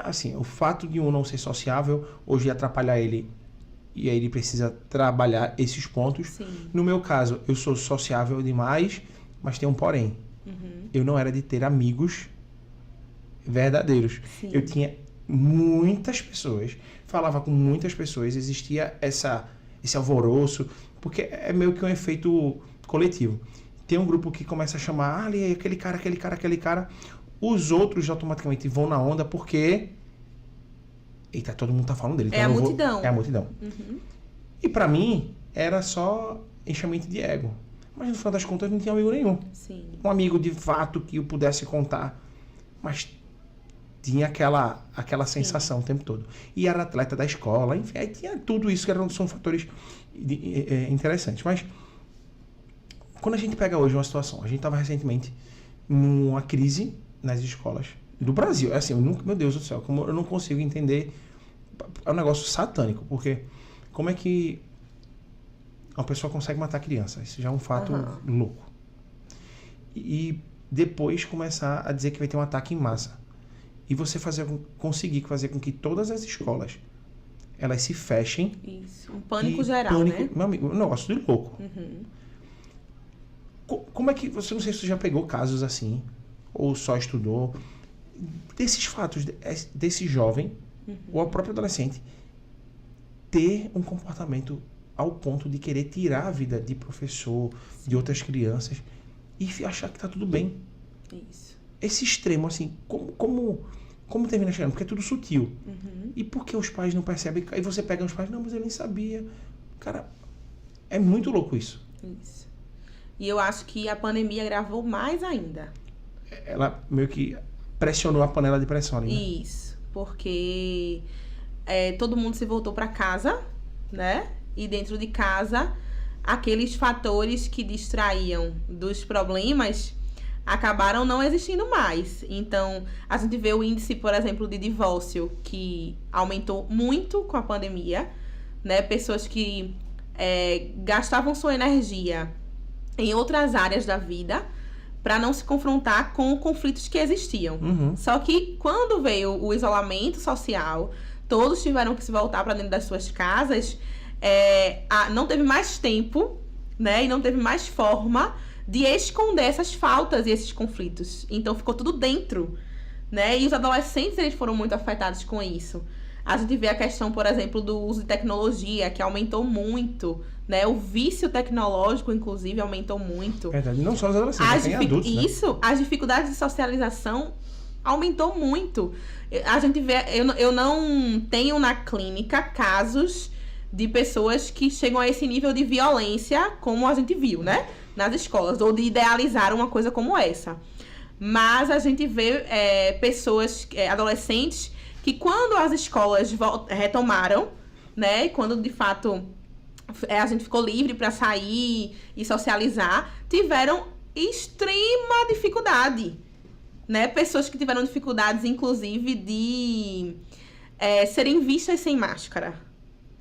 assim, o fato de um não ser sociável hoje atrapalhar ele, e aí ele precisa trabalhar esses pontos. Sim. No meu caso, eu sou sociável demais, mas tem um porém. Eu não era de ter amigos verdadeiros. Sim. Eu tinha muitas pessoas, falava com muitas pessoas, existia esse alvoroço, porque é meio que um efeito coletivo. Tem um grupo que começa a chamar, ali, aquele cara. Os outros automaticamente vão na onda porque... Eita, todo mundo tá falando dele. É a multidão. É a multidão. E pra mim, era só enchimento de ego. Mas no final das contas, eu não tinha amigo nenhum. Sim. Um amigo de fato que eu pudesse contar. Mas tinha aquela sensação o tempo todo. E era atleta da escola, enfim, aí tinha tudo isso que são fatores interessantes. Mas quando a gente pega hoje uma situação, a gente estava recentemente numa crise nas escolas do Brasil. É assim, meu Deus do céu, como eu não consigo entender, é um negócio satânico, porque como é que uma pessoa consegue matar criança? Isso já é um fato louco. E depois começar a dizer que vai ter um ataque em massa. E você conseguir fazer com que todas as escolas elas se fechem. Isso, um pânico geral, né? Meu amigo, um negócio de louco. Como é que... Você não sei se você já pegou casos assim, ou só estudou, desses fatos, desse jovem, ou o próprio adolescente, ter um comportamento ao ponto de querer tirar a vida de professor, de outras crianças, e achar que tá tudo bem. Isso. Esse extremo, assim, como termina chegando? Porque é tudo sutil. E por que os pais não percebem? Aí você pega os pais, não, mas eu nem sabia. Cara, é muito louco isso. Isso. E eu acho que a pandemia agravou mais ainda. Ela meio que pressionou a panela de pressão ali, né? Isso, porque todo mundo se voltou para casa, né? E dentro de casa, aqueles fatores que distraíam dos problemas acabaram não existindo mais. Então, a gente vê o índice, por exemplo, de divórcio, que aumentou muito com a pandemia, né? Pessoas que gastavam sua energia em outras áreas da vida para não se confrontar com conflitos que existiam. Só que quando veio o isolamento social, todos tiveram que se voltar para dentro das suas casas, não teve mais tempo, né? E não teve mais forma de esconder essas faltas e esses conflitos. Então ficou tudo dentro, né? E os adolescentes, eles foram muito afetados com isso. A gente vê a questão, por exemplo, do uso de tecnologia, que aumentou muito, né? O vício tecnológico, inclusive, aumentou muito. Verdade, não só os adolescentes, tem adultos, né? Isso, as dificuldades de socialização aumentou muito. A gente vê, eu não tenho na clínica casos de pessoas que chegam a esse nível de violência, como a gente viu, né? Nas escolas, ou de idealizar uma coisa como essa. Mas a gente vê pessoas, adolescentes, que quando as escolas retomaram, né? E quando, de fato, a gente ficou livre para sair e socializar, tiveram extrema dificuldade, né? Pessoas que tiveram dificuldades, inclusive, de serem vistas sem máscara.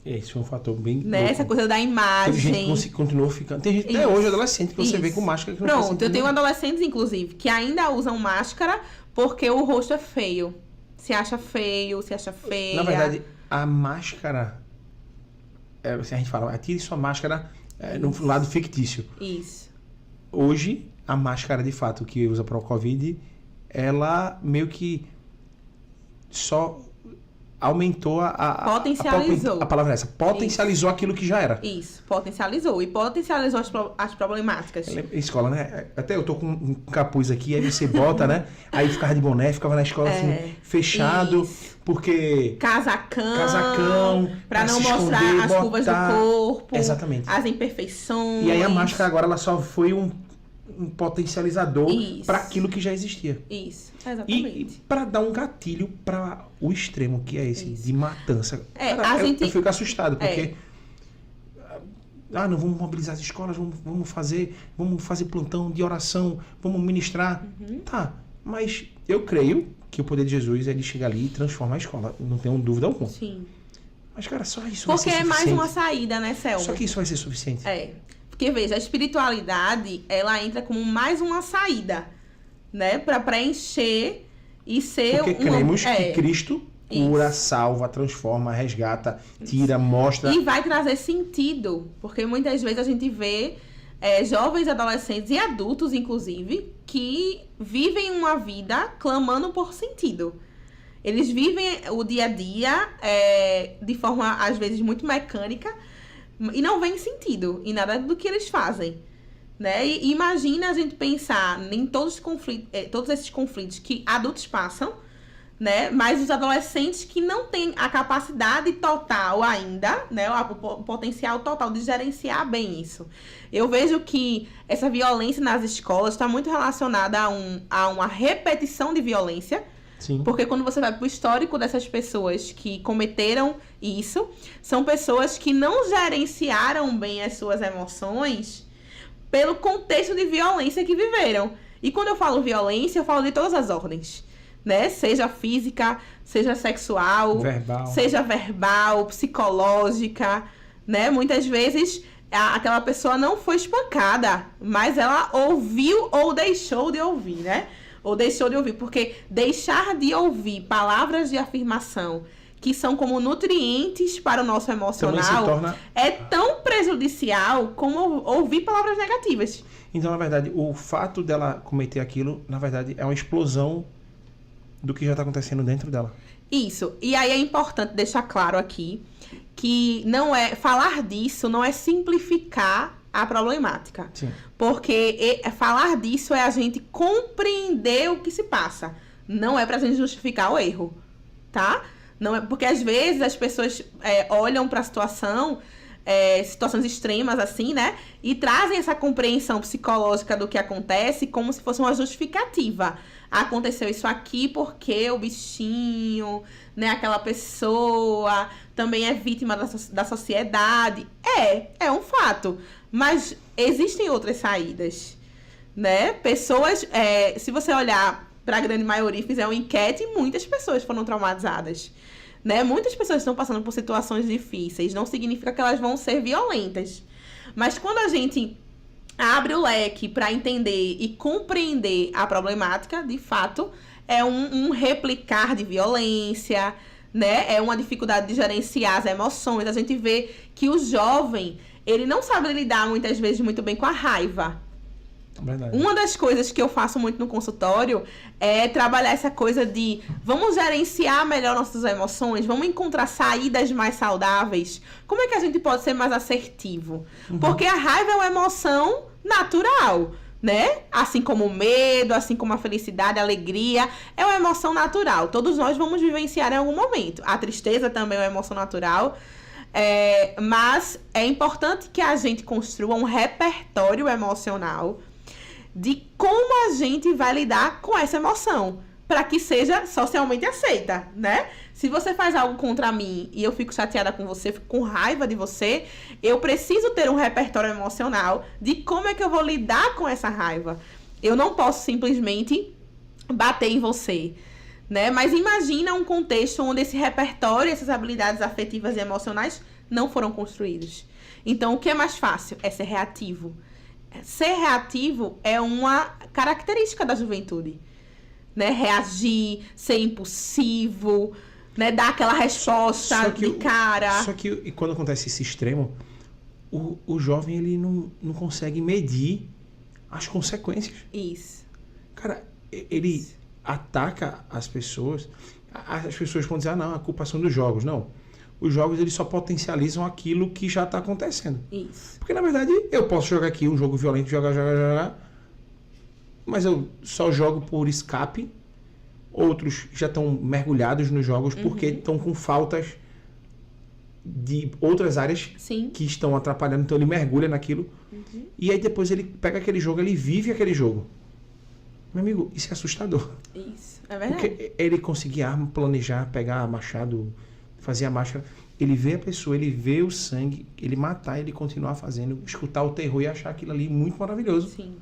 Esse foi um fator bem... Né? Essa coisa da imagem. Tem gente que continuou ficando... Tem gente até hoje, adolescente, que você vê com máscara. Que não Pronto, eu tenho adolescentes, inclusive, que ainda usam máscara porque o rosto é feio. Se acha feio, se acha feia. Na verdade, a máscara... se a gente fala, atire sua máscara no lado fictício. Isso. Hoje, a máscara, de fato, que usa para o Covid, ela meio que só... aumentou potencializou. A palavra é essa. Potencializou aquilo que já era. Isso, potencializou. E potencializou as problemáticas. Escola, né? Até eu tô com um capuz aqui, aí você bota, né? Aí ficava de boné, ficava na escola assim, fechado, isso. Porque... Casacão. Pra não mostrar as curvas do corpo. Exatamente. As imperfeições. E aí a máscara agora, ela só foi um potencializador para aquilo que já existia. Isso, exatamente. E para dar um gatilho para o extremo, que é esse, de matança. Cara, eu fico assustado, porque... não, vamos mobilizar as escolas, vamos fazer plantão de oração, vamos ministrar. Tá, mas eu creio que o poder de Jesus, ele chega ali e transforma a escola. Não tenho dúvida alguma. Sim. Mas, cara, só isso porque vai ser suficiente. Porque é mais uma saída, né, Selma? Só que isso vai ser suficiente. Porque, veja, a espiritualidade, ela entra como mais uma saída, né? Para preencher e ser... Porque cremos que Cristo cura, salva, transforma, resgata, tira, mostra. E vai trazer sentido, porque muitas vezes a gente vê jovens, adolescentes e adultos, inclusive, que vivem uma vida clamando por sentido. Eles vivem o dia a dia de forma, às vezes, muito mecânica e não vem sentido em nada do que eles fazem. Né? E imagina a gente pensar em todos esses conflitos que adultos passam, né? Mas os adolescentes que não têm a capacidade total ainda, né? O potencial total de gerenciar bem isso. Eu vejo que essa violência nas escolas está muito relacionada a uma repetição de violência. Sim. Porque quando você vai para o histórico dessas pessoas que cometeram isso, são pessoas que não gerenciaram bem as suas emoções pelo contexto de violência que viveram. E quando eu falo violência, eu falo de todas as ordens, né? Seja física, seja sexual, seja verbal, psicológica, né? Muitas vezes aquela pessoa não foi espancada, mas ela ouviu ou deixou de ouvir, né? Ou deixou de ouvir, porque deixar de ouvir palavras de afirmação que são como nutrientes para o nosso emocional é tão prejudicial como ouvir palavras negativas. Então, na verdade, o fato dela cometer aquilo, na verdade, é uma explosão do que já está acontecendo dentro dela. Isso. E aí é importante deixar claro aqui que falar disso não é simplificar a problemática. Sim. Porque falar disso é a gente compreender o que se passa. Não é pra gente justificar o erro, tá? Não é, porque às vezes as pessoas olham pra situações extremas assim, né? E trazem essa compreensão psicológica do que acontece como se fosse uma justificativa. Aconteceu isso aqui porque o bichinho, né? Aquela pessoa também é vítima da sociedade. É um fato. Mas existem outras saídas, né? Pessoas, se você olhar para a grande maioria, fizer uma enquete, muitas pessoas foram traumatizadas, né? Muitas pessoas estão passando por situações difíceis, não significa que elas vão ser violentas. Mas quando a gente abre o leque para entender e compreender a problemática, de fato, é um replicar de violência, né? É uma dificuldade de gerenciar as emoções. A gente vê que o jovem, ele não sabe lidar muitas vezes muito bem com a raiva. Verdade. Uma das coisas que eu faço muito no consultório é trabalhar essa coisa de vamos gerenciar melhor nossas emoções, vamos encontrar saídas mais saudáveis. Como é que a gente pode ser mais assertivo? Porque a raiva é uma emoção natural, né? Assim como o medo, assim como a felicidade, a alegria, é uma emoção natural. Todos nós vamos vivenciar em algum momento. A tristeza também é uma emoção natural. Mas é importante que a gente construa um repertório emocional de como a gente vai lidar com essa emoção, para que seja socialmente aceita, né? Se você faz algo contra mim e eu fico chateada com você, fico com raiva de você, eu preciso ter um repertório emocional de como é que eu vou lidar com essa raiva. Eu não posso simplesmente bater em você, né? Mas imagina um contexto onde esse repertório, essas habilidades afetivas e emocionais não foram construídos. Então, o que é mais fácil? É ser reativo. Ser reativo é uma característica da juventude, né? Reagir, ser impulsivo, né? Dar aquela resposta de cara. Só que quando acontece esse extremo, o jovem ele não consegue medir as consequências. Isso. Cara, ele ataca as pessoas. As pessoas vão dizer, não, a culpa são dos jogos. Não. Os jogos eles só potencializam aquilo que já está acontecendo. Isso. Porque, na verdade, eu posso jogar aqui um jogo violento, jogar, mas eu só jogo por escape. Outros já estão mergulhados nos jogos porque estão com faltas de outras áreas que estão atrapalhando. Então, ele mergulha naquilo. E aí, depois, ele pega aquele jogo, ele vive aquele jogo. Meu amigo, isso é assustador. Isso, é verdade. Porque ele conseguir arma, planejar, pegar machado, fazer a máscara, ele vê a pessoa, ele vê o sangue, ele matar, ele continuar fazendo, escutar o terror e achar aquilo ali muito maravilhoso. Sim.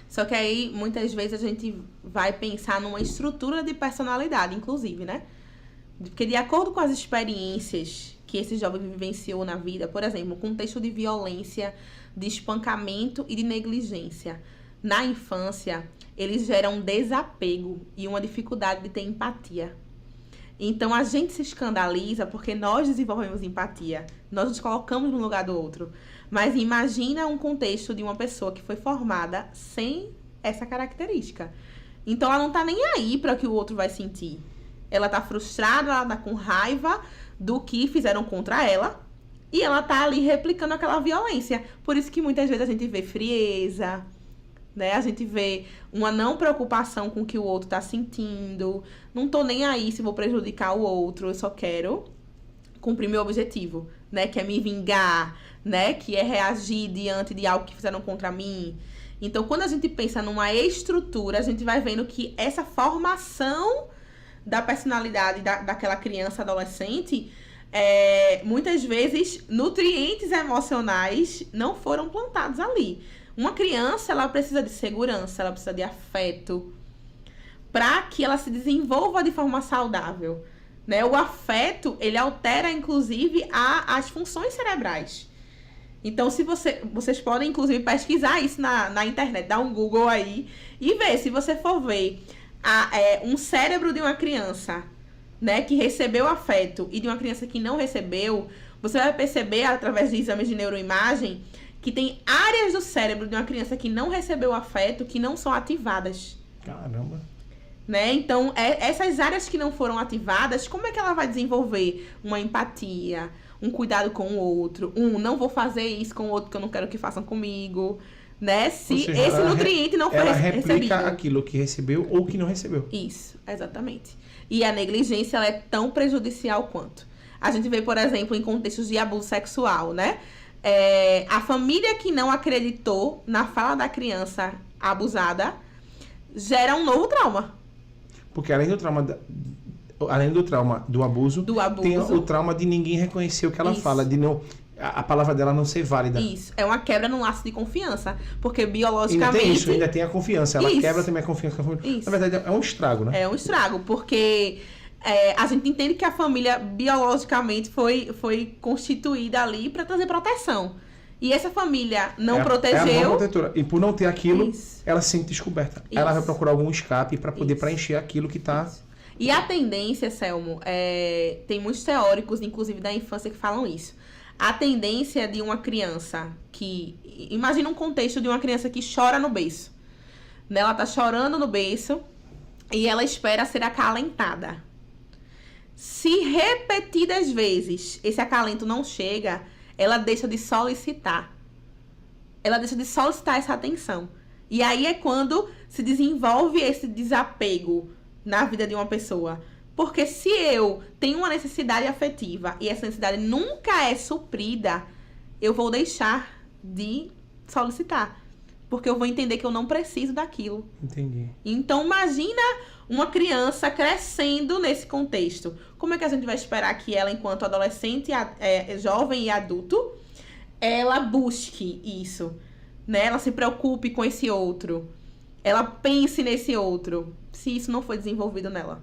Só que aí, muitas vezes, a gente vai pensar numa estrutura de personalidade, inclusive, né? Porque de acordo com as experiências que esse jovem vivenciou na vida, por exemplo, um contexto de violência, de espancamento e de negligência, na infância, eles geram um desapego e uma dificuldade de ter empatia. Então, a gente se escandaliza porque nós desenvolvemos empatia. Nós nos colocamos no lugar do outro. Mas imagina um contexto de uma pessoa que foi formada sem essa característica. Então, ela não tá nem aí para o que o outro vai sentir. Ela tá frustrada, ela tá com raiva do que fizeram contra ela. E ela tá ali replicando aquela violência. Por isso que muitas vezes a gente vê frieza, né? A gente vê uma não preocupação com o que o outro tá sentindo. Não tô nem aí se vou prejudicar o outro. Eu só quero cumprir meu objetivo, né? Que é me vingar, né? Que é reagir diante de algo que fizeram contra mim. Então, quando a gente pensa numa estrutura, a gente vai vendo que essa formação da personalidade daquela criança, adolescente, muitas vezes nutrientes emocionais não foram plantados ali. Uma criança, ela precisa de segurança, ela precisa de afeto, para que ela se desenvolva de forma saudável, né? O afeto, ele altera, inclusive, as funções cerebrais. Então, se vocês podem, inclusive, pesquisar isso na internet, dar um Google aí e ver. Se você for ver um cérebro de uma criança, né, que recebeu afeto e de uma criança que não recebeu, você vai perceber, através de exames de neuroimagem, que tem áreas do cérebro de uma criança que não recebeu afeto que não são ativadas. Caramba. Né? Então, essas áreas que não foram ativadas, como é que ela vai desenvolver uma empatia, um cuidado com o outro, não vou fazer isso com o outro que eu não quero que façam comigo, né? Se seja, esse nutriente não foi ela recebido. replica aquilo que recebeu ou que não recebeu. Isso, exatamente. E a negligência, ela é tão prejudicial quanto. A gente vê, por exemplo, em contextos de abuso sexual, né? A família que não acreditou na fala da criança abusada gera um novo trauma. Porque além do trauma do abuso, tem o trauma de ninguém reconhecer o que ela fala, de não a palavra dela não ser válida. Isso, é uma quebra no laço de confiança, porque biologicamente... Ainda tem isso, ainda tem a confiança, ela quebra também a confiança. Na verdade, é um estrago, né? É um estrago, porque a gente entende que a família biologicamente foi constituída ali para trazer proteção. E essa família não protegeu... É a mão protetora. E por não ter aquilo, ela se sente descoberta. Isso. Ela vai procurar algum escape para poder preencher aquilo que está... E a tendência, Selmo, tem muitos teóricos, inclusive da infância, que falam isso. A tendência de uma criança que... Imagina um contexto de uma criança que chora no berço. Né? Ela tá chorando no berço e ela espera ser acalentada. Se repetidas vezes esse acalento não chega, ela deixa de solicitar. Ela deixa de solicitar essa atenção. E aí é quando se desenvolve esse desapego na vida de uma pessoa. Porque se eu tenho uma necessidade afetiva e essa necessidade nunca é suprida, eu vou deixar de solicitar. Porque eu vou entender que eu não preciso daquilo. Entendi. Então, imagina uma criança crescendo nesse contexto. Como é que a gente vai esperar que ela, enquanto adolescente, jovem e adulto, ela busque isso, né? Ela se preocupe com esse outro. Ela pense nesse outro, se isso não foi desenvolvido nela.